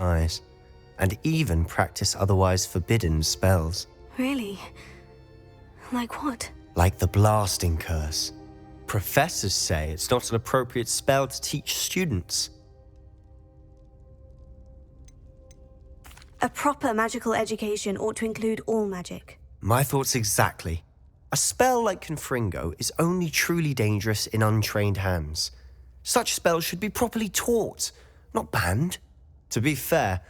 eyes, and even practice otherwise forbidden spells. Really? Like what? Like the blasting curse. Professors say it's not an appropriate spell to teach students. A proper magical education ought to include all magic. My thoughts exactly. A spell like Confringo is only truly dangerous in untrained hands. Such spells should be properly taught, not banned. To be fair,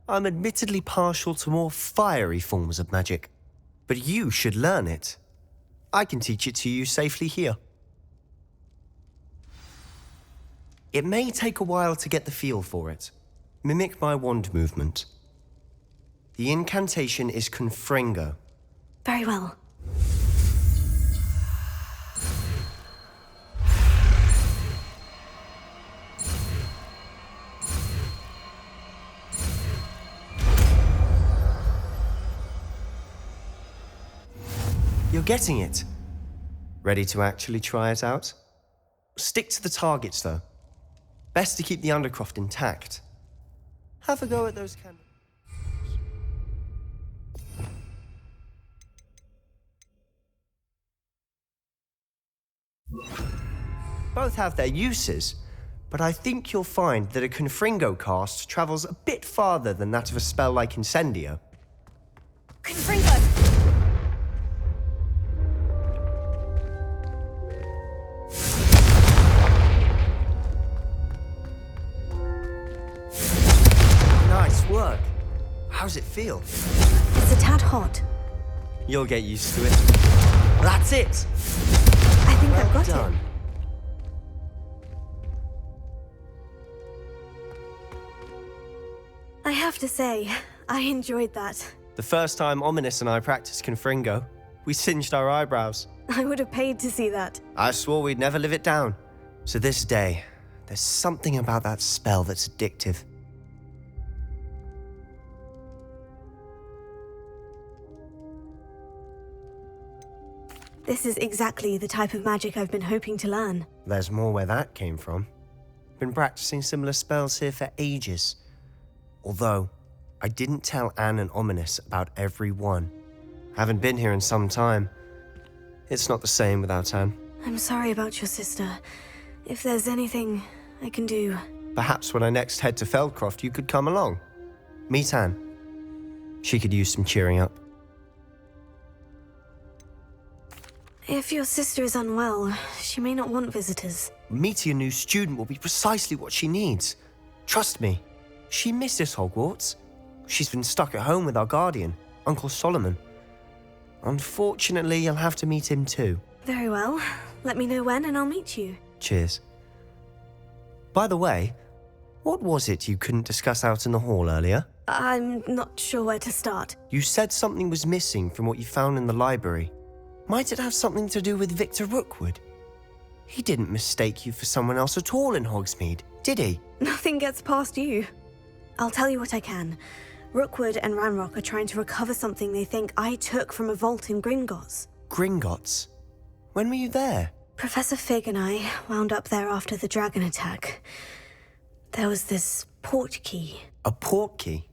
I'm admittedly partial to more fiery forms of magic. But you should learn it. I can teach it to you safely here. It may take a while to get the feel for it. Mimic my wand movement. The incantation is Confringo. Very well. You're getting it. Ready to actually try it out? Stick to the targets, though. Best to keep the undercroft intact. Have a go at those candles. Both have their uses, but I think you'll find that a Confringo cast travels a bit farther than that of a spell like Incendio. Confringo! Nice work. How's it feel? It's a tad hot. You'll get used to it. That's it! I think I've got Done. it. I have to say, I enjoyed that. The first time Ominous and I practiced Confringo, we singed our eyebrows. I would have paid to see that. I swore we'd never live it down. So this day, there's something about that spell that's addictive. This is exactly the type of magic I've been hoping to learn. There's more where that came from. Been practicing similar spells here for ages. Although, I didn't tell Anne and Ominous about every one. Haven't been here in some time. It's not the same without Anne. I'm sorry about your sister. If there's anything I can do... Perhaps when I next head to Feldcroft, you could come along. Meet Anne. She could use some cheering up. If your sister is unwell, she may not want visitors. Meeting a new student will be precisely what she needs. Trust me, she misses Hogwarts. She's been stuck at home with our guardian, Uncle Solomon. Unfortunately, you'll have to meet him too. Very well. Let me know when and I'll meet you. Cheers. By the way, what was it you couldn't discuss out in the hall earlier? I'm not sure where to start. You said something was missing from what you found in the library. Might it have something to do with Victor Rookwood? He didn't mistake you for someone else at all in Hogsmeade, did he? Nothing gets past you. I'll tell you what I can. Rookwood and Ranrock are trying to recover something they think I took from a vault in Gringotts. Gringotts? When were you there? Professor Fig and I wound up there after the dragon attack. There was this port key. A port key?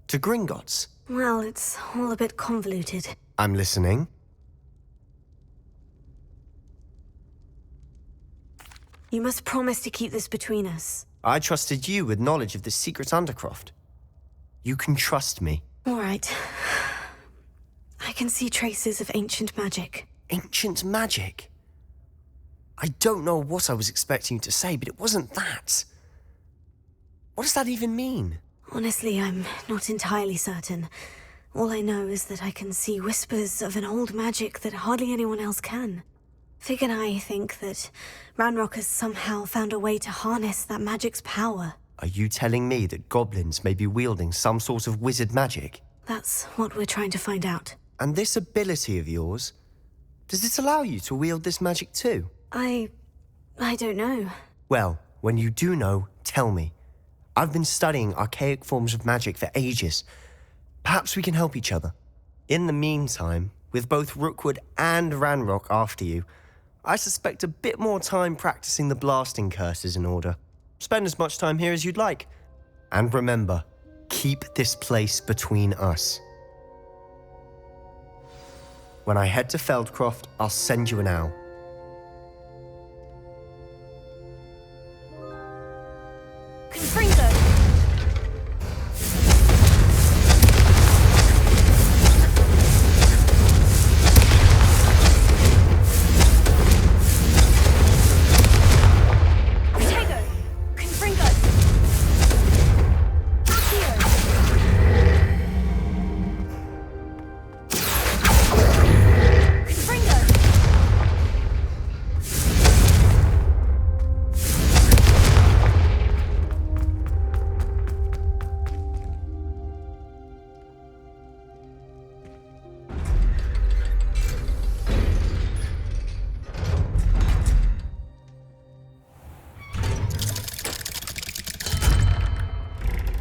To Gringotts? Well, it's all a bit convoluted. I'm listening. You must promise to keep this between us. I trusted you with knowledge of the secret Undercroft. You can trust me. All right. I can see traces of ancient magic. Ancient magic? I don't know what I was expecting you to say, but it wasn't that. What does that even mean? Honestly, I'm not entirely certain. All I know is that I can see whispers of an old magic that hardly anyone else can. Fig and I think that Ranrock has somehow found a way to harness that magic's power. Are you telling me that goblins may be wielding some sort of wizard magic? That's what we're trying to find out. And this ability of yours, does it allow you to wield this magic too? I don't know. Well, when you do know, tell me. I've been studying archaic forms of magic for ages. Perhaps we can help each other. In the meantime, with both Rookwood and Ranrock after you, I suspect a bit more time practicing the blasting curse is in order. Spend as much time here as you'd like. And remember, keep this place between us. When I head to Feldcroft, I'll send you an owl. Confringo!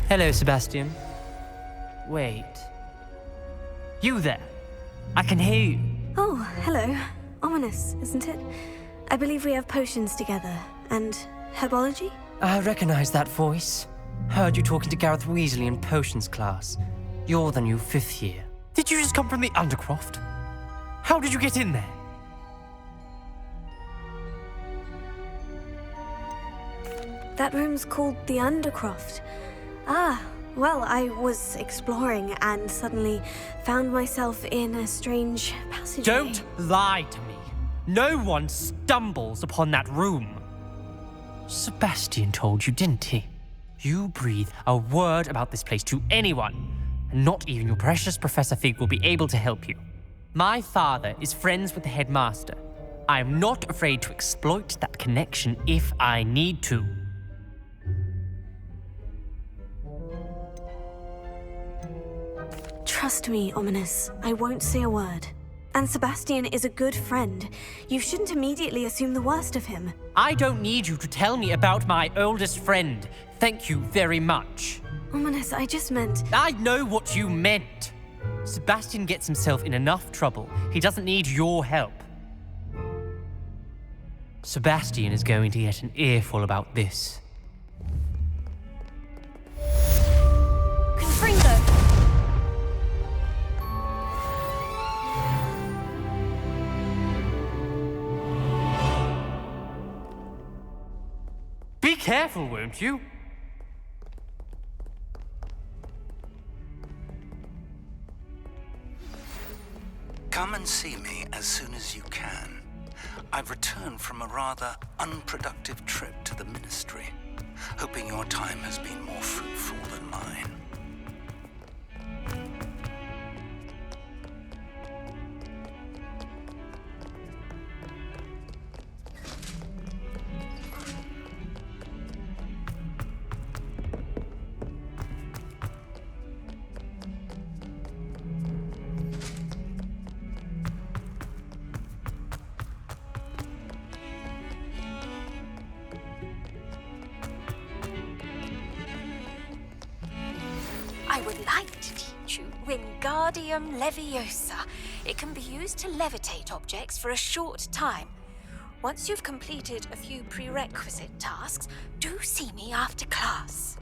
Hello, Sebastian. Wait. You there? I can hear you. Oh, hello. Ominous, isn't it? I believe we have potions together. And herbology? I recognize that voice. Heard you talking to Gareth Weasley in potions class. You're the new 5th year. Did you just come from the Undercroft? How did you get in there? That room's called the Undercroft. Ah, well, I was exploring and suddenly found myself in a strange passageway. Don't lie to me. No one stumbles upon that room. Sebastian told you, didn't he? You breathe a word about this place to anyone, and not even your precious Professor Fig will be able to help you. My father is friends with the headmaster. I am not afraid to exploit that connection if I need to. Trust me, Ominous. I won't say a word. And Sebastian is a good friend. You shouldn't immediately assume the worst of him. I don't need you to tell me about my oldest friend. Thank you very much. Ominous, I just meant... I know what you meant. Sebastian gets himself in enough trouble. He doesn't need your help. Sebastian is going to get an earful about this. Confringo! Be careful, won't you? Come and see me as soon as you can. I've returned from a rather unproductive trip to the Ministry, hoping your time has been more fruitful than mine. I would like to teach you Wingardium Leviosa. It can be used to levitate objects for a short time. Once you've completed a few prerequisite tasks, do see me after class.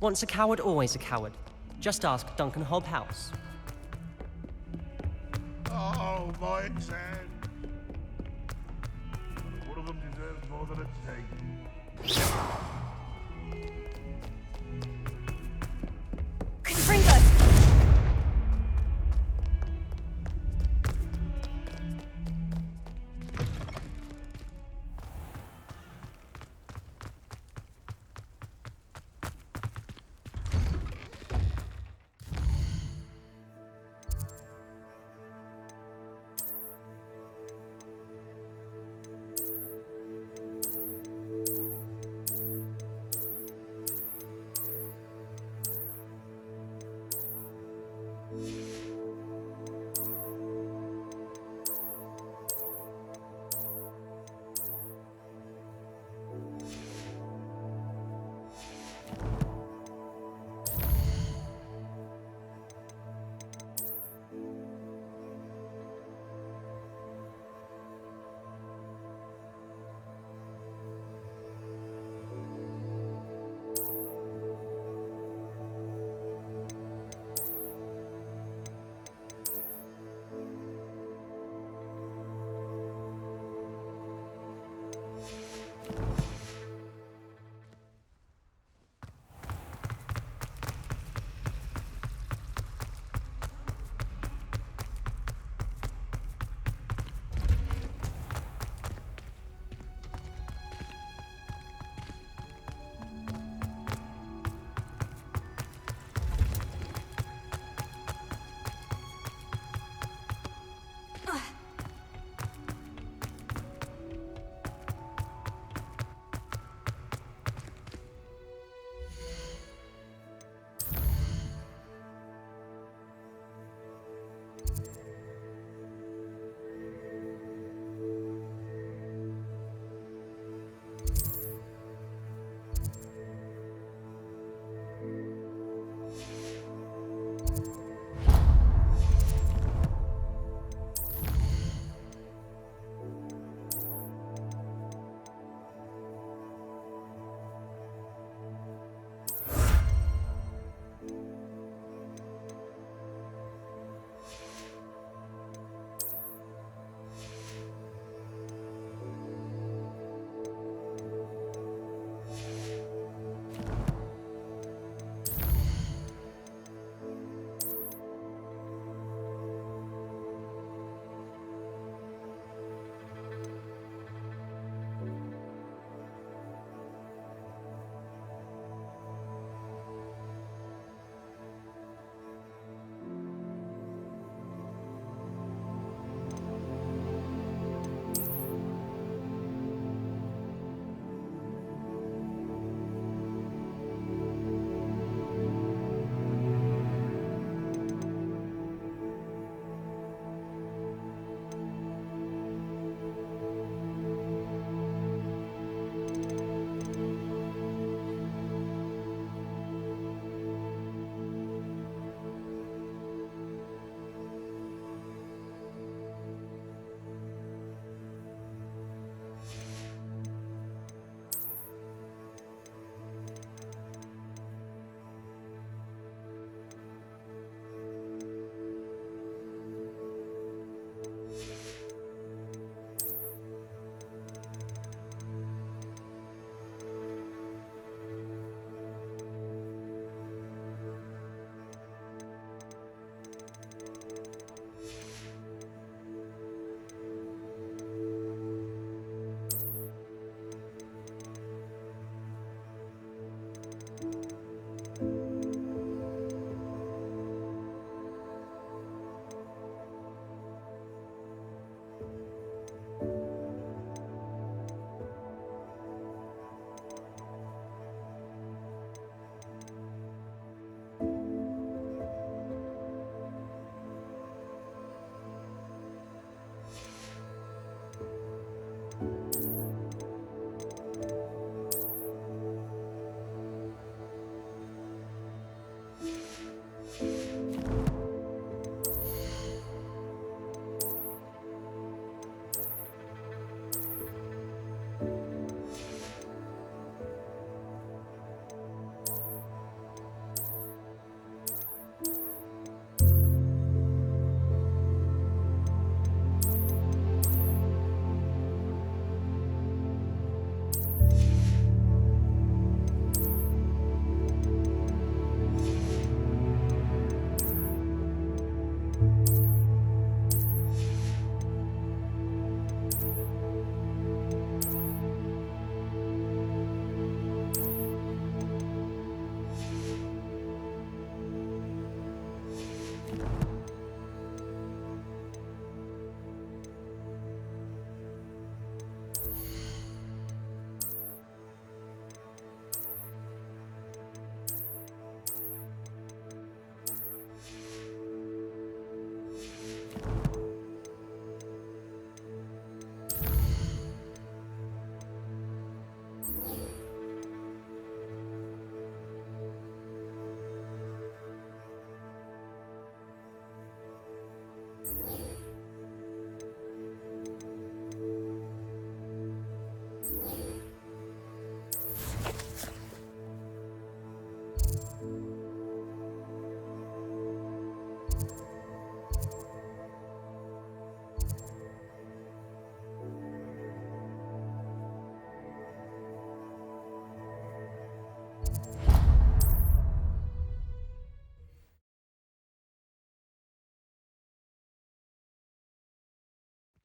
Once a coward, always a coward. Just ask Duncan Hobhouse. Oh, my exam. One of them deserves more than a take. Confringo!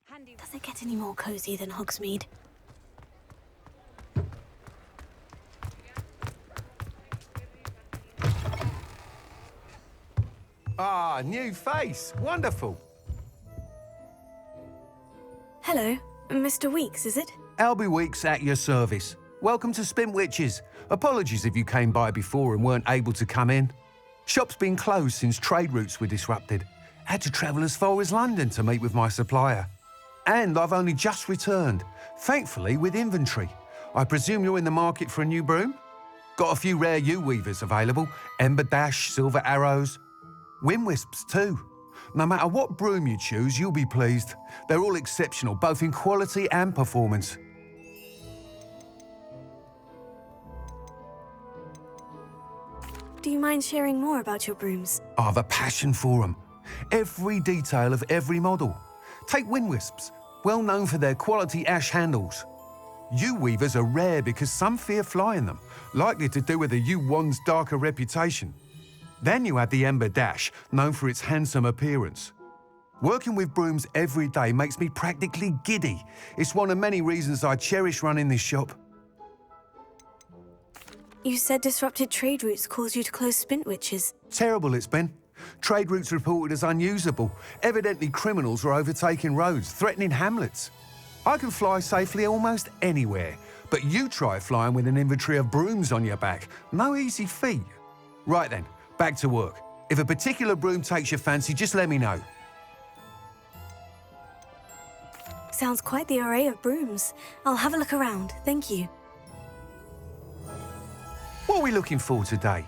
Does it get any more cozy than Hogsmeade? Ah, new face. Wonderful. Hello, Mr. Weeks, is it? Albie Weeks at your service. Welcome to Spintwitches. Apologies if you came by before and weren't able to come in. Shop's been closed since trade routes were disrupted. Had to travel as far as London to meet with my supplier. And I've only just returned, thankfully with inventory. I presume you're in the market for a new broom? Got a few rare U-weavers available. Ember Dash, Silver Arrows. Wind Wisps too. No matter what broom you choose, you'll be pleased. They're all exceptional, both in quality and performance. Do you mind sharing more about your brooms? I have a passion for them. Every detail of every model. Take Wind Wisps, well known for their quality ash handles. U-weavers are rare because some fear flying them, likely to do with the U-wand's darker reputation. Then you have the Ember Dash, known for its handsome appearance. Working with brooms every day makes me practically giddy. It's one of many reasons I cherish running this shop. You said disrupted trade routes caused you to close Spintwitches. Terrible it's been. Trade routes reported as unusable. Evidently criminals are overtaking roads, threatening hamlets. I can fly safely almost anywhere, but you try flying with an inventory of brooms on your back. No easy feat. Right then, back to work. If a particular broom takes your fancy, just let me know. Sounds quite the array of brooms. I'll have a look around, thank you. What are we looking for today?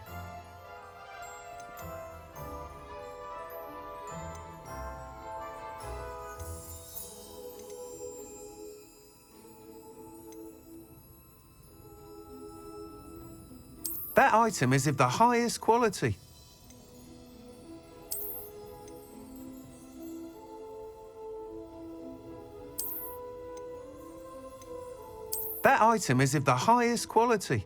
That item is of the highest quality. That item is of the highest quality.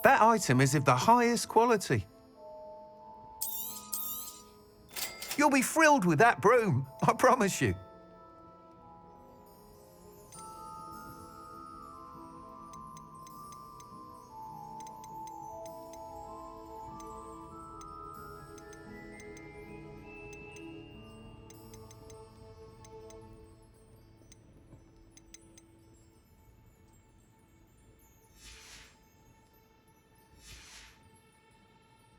That item is of the highest quality. You'll be thrilled with that broom, I promise you.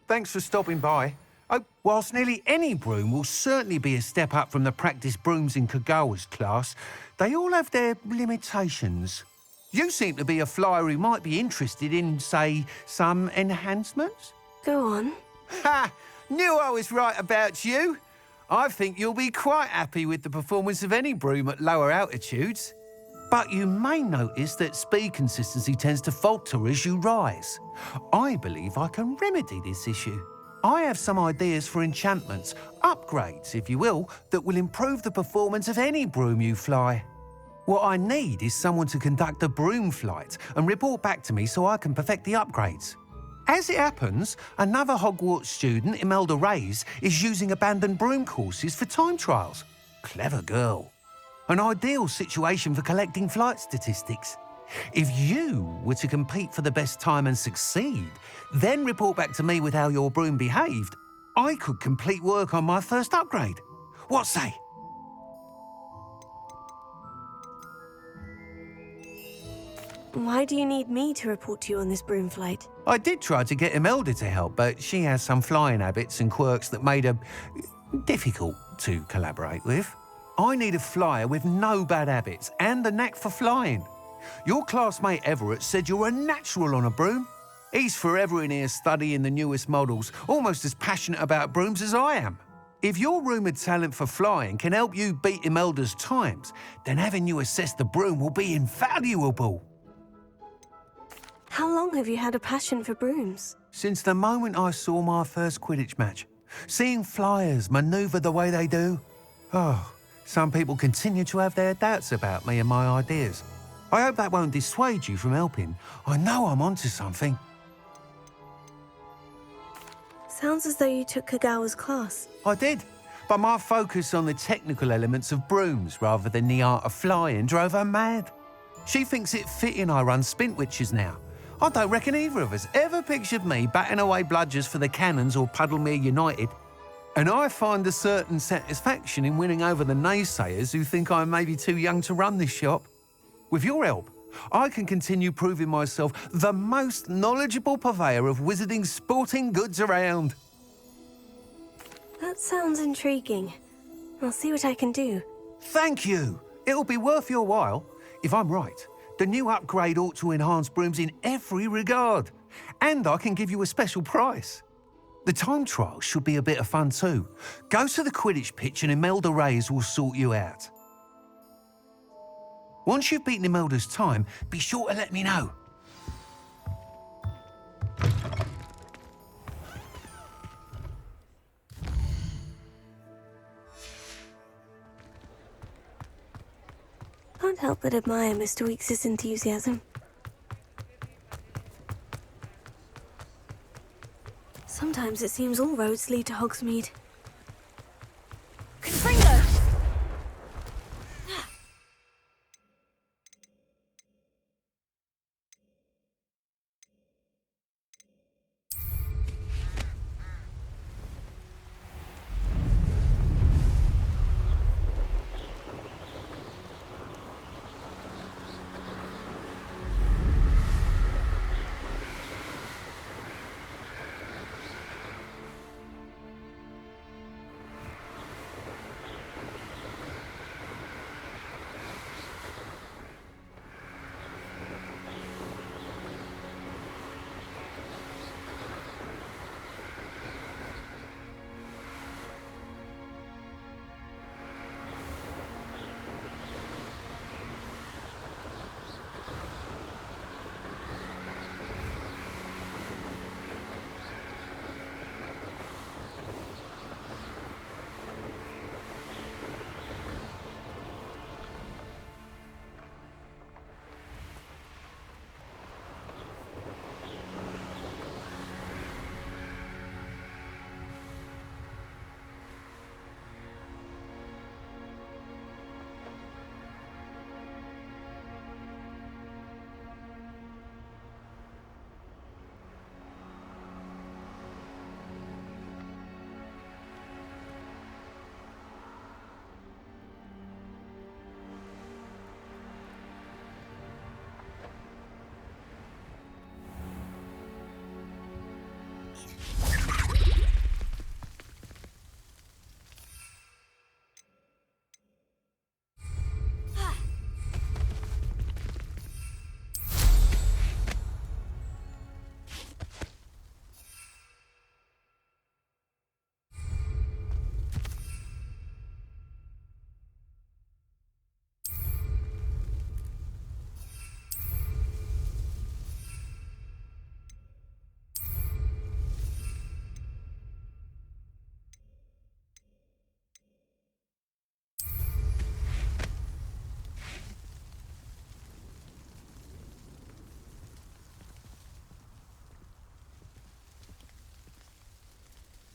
Thanks for stopping by. Oh, whilst nearly any broom will certainly be a step up from the practice brooms in Kagawa's class, they all have their limitations. You seem to be a flyer who might be interested in, say, some enhancements? Go on. Ha! Knew I was right about you. I think you'll be quite happy with the performance of any broom at lower altitudes. But you may notice that speed consistency tends to falter as you rise. I believe I can remedy this issue. I have some ideas for enchantments, upgrades, if you will, that will improve the performance of any broom you fly. What I need is someone to conduct a broom flight and report back to me so I can perfect the upgrades. As it happens, another Hogwarts student, Imelda Reyes, is using abandoned broom courses for time trials. Clever girl. An ideal situation for collecting flight statistics. If you were to compete for the best time and succeed, then report back to me with how your broom behaved, I could complete work on my first upgrade. What say? Why do you need me to report to you on this broom flight? I did try to get Imelda to help, but she has some flying habits and quirks that made her difficult to collaborate with. I need a flyer with no bad habits and a knack for flying. Your classmate Everett said you're a natural on a broom. He's forever in here studying the newest models, almost as passionate about brooms as I am. If your rumoured talent for flying can help you beat Imelda's times, then having you assess the broom will be invaluable. How long have you had a passion for brooms? Since the moment I saw my first Quidditch match. Seeing flyers manoeuvre the way they do. Oh, some people continue to have their doubts about me and my ideas. I hope that won't dissuade you from helping. I know I'm onto something. Sounds as though you took Kagawa's class. I did, but my focus on the technical elements of brooms rather than the art of flying drove her mad. She thinks it fitting I run Spintwitches now. I don't reckon either of us ever pictured me batting away bludgers for the Cannons or Puddlemere United. And I find a certain satisfaction in winning over the naysayers who think I'm maybe too young to run this shop. With your help, I can continue proving myself the most knowledgeable purveyor of wizarding sporting goods around. That sounds intriguing. I'll see what I can do. Thank you. It'll be worth your while. If I'm right, the new upgrade ought to enhance brooms in every regard. And I can give you a special price. The time trial should be a bit of fun too. Go to the Quidditch pitch and Imelda Reyes will sort you out. Once you've beaten Imelda's time, be sure to let me know. Can't help but admire Mr. Weekes' enthusiasm. Sometimes it seems all roads lead to Hogsmeade.